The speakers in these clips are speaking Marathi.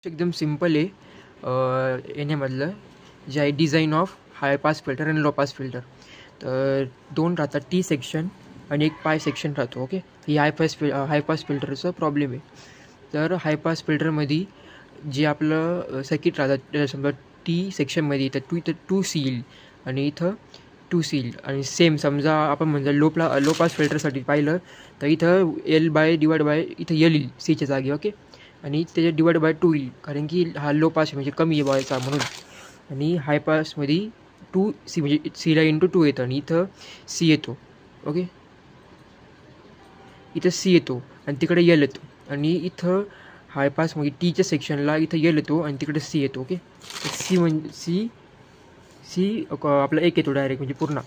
एकदम सिंपल आहे. याच्यामधलं जे आहे design of high pass filter आणि लो पास फिल्टर. तर दोन राहतात, टी सेक्शन आणि एक पाय सेक्शन राहतो. ओके, ही हाय पास फिल्टरचा प्रॉब्लेम आहे. तर हाय पास फिल्टरमध्ये जे आपलं सर्किट राहतात, समजा टी सेक्शनमध्ये इथं टू सी येईल आणि इथं टू सी येईल. आणि सेम समजा आपण म्हणजे लो पास फिल्टरसाठी पाहिलं तर इथं डिवाइड बाय इथं एल येईल सीच्या जागी. ओके, आणि त्याच्या डिवाइड बाय 2 येईल, कारण की हा लो पास म्हणजे कमी आहे व्हायचा म्हणून. आणि हाय पासमध्ये 2C म्हणजे सीला इंटू 2 येतं आणि इथं सी येतो. ओके, इथं सी येतो आणि तिकडे एल येतो. आणि इथं हाय पासमध्ये टीच्या सेक्शनला इथं एल येतो आणि तिकडे सी येतो. ओके, सी म्हणजे सी आपला एक येतो डायरेक्ट, म्हणजे पूर्ण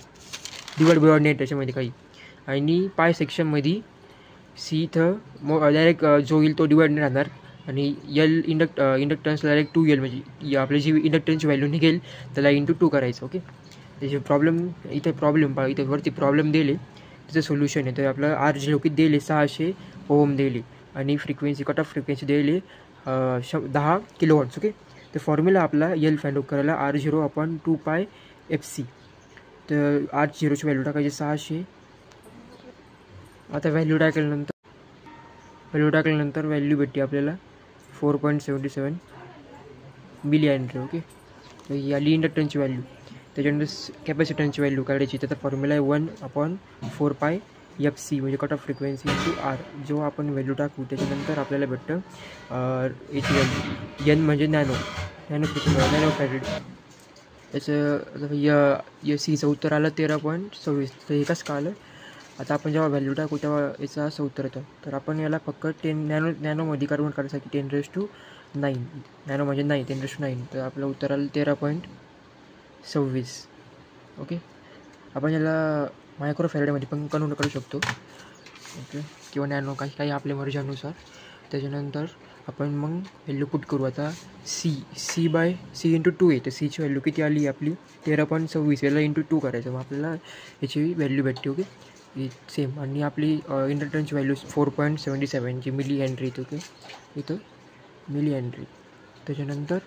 डिवाइड बाय नेट त्याच्यामध्ये काही. आणि पाय सेक्शनमध्ये सी इथं डायरेक्ट जो येईल तो डिवाइड नाही राहणार. आणि एल इंडक्टन्सला डायरेक्ट 2L म्हणजे आपली जी इंडक्टन्सची व्हॅल्यू निघेल त्याला इंटू 2 करायचं. ओके, त्याचे प्रॉब्लेम इथे वरती प्रॉब्लेम दिले, त्याचं सोल्युशन आहे. तर आपलं R0 किती दिले, 600 ओम दिले. आणि फ्रिक्वेन्सी कट ऑफ फ्रिक्वेन्सी दिली 10 kHz. ओके, तर फॉर्म्युला आपला एल फाइंड आउट करायला R0/2πfc. तर R0ची व्हॅल्यू टाकायची 600. आता व्हॅल्यू टाकल्यानंतर व्हॅल्यू भेटते आपल्याला 4.77 मिली हेनरी. ओके, तर ही आली इंडक्टन्सची व्हॅल्यू. त्याच्यानंतर कॅपॅसिटन्सची व्हॅल्यू काढायची. त्याचा फॉर्म्युला आहे 1/4πfc म्हणजे cut off frequency into R. जो आपण व्हॅल्यू टाकू त्याच्यानंतर आपल्याला भेटतं याची व्हॅल्यू एन म्हणजे नॅनो फॅरेड. त्याचं सीचं उत्तर आलं 13.26. तर हे कसं का आलं, आता आपण जेव्हा व्हॅल्यू टाकू तेव्हा याचं असं उत्तर येतं. तर आपण याला फक्त 10 नॅनोमध्ये कन्वर्ट करायसाठी 10⁻⁹ नॅनो म्हणजे 9, 10⁹. तर आपलं उत्तर आलं 13.26. ओके, आपण याला मायक्रो फॅरेडमध्ये पण कन्वर्ट करू शकतो. ओके, किंवा नॅनो काही आपल्या मर्जीनुसार. त्याच्यानंतर आपण मग व्हॅल्यू पुट करू. आता सी इंटू 2 आहे. तर सीची व्हॅल्यू किती आली आपली 13.26. याला इंटू 2 करायचं, मग आपल्याला याची व्हॅल्यू भेटते. Okay, same. आणि आपली इंडक्टन्सची व्हॅल्यू 4.77 जी मिली हेनरी येते. ओके, इथं मिली हेनरी. त्याच्यानंतर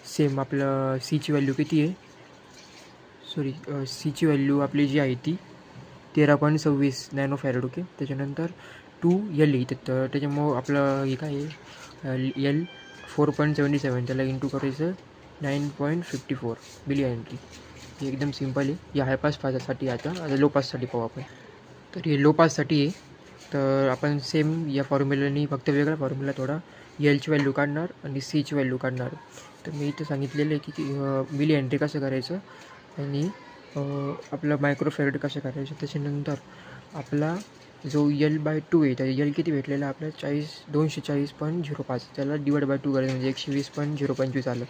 सेम आपलं सीची व्हॅल्यू किती आहे, सीची व्हॅल्यू आपली जी आहे ती 13.26 नॅनो फॅरेड. ओके, त्याच्यानंतर 2L इथं. तर त्याच्यामुळं आपलं हे काय आहे, एल 4.77 त्याला इंटू करायचं 9.54 मिली हेनरी. हे एकदम सिम्पल आहे. या हायपास फायसाठी. आता लो पाससाठी पाहू आपण. तर हे लो पाससाठी आहे. तर आपण सेम या फॉर्म्युलानी फक्त वेगळा फॉर्म्युला थोडा एलची व्हॅल्यू काढणार आणि सीची व्हॅल्यू काढणार. तर मी इथं सांगितलेलं आहे की मिली हेनरी कसं करायचं आणि आपलं मायक्रो फॅरेड कसं करायचं. त्याच्यानंतर आपला जो L/2 आहे त्या एल किती भेटलेला आपल्याला 240.05. त्याला डिवाइड बाय 2 करायचं म्हणजे 120.025 आलं.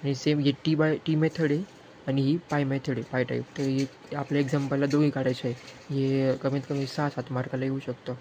आणि सेम हे टी मेथड आहे आणि ही पाय मेथड आहे, पाय टाईप. तर हे आपल्या एक्झाम्पलला दोन्ही काढायचं आहे. हे कमीत कमी 6-7 मार्काला येऊ शकतं.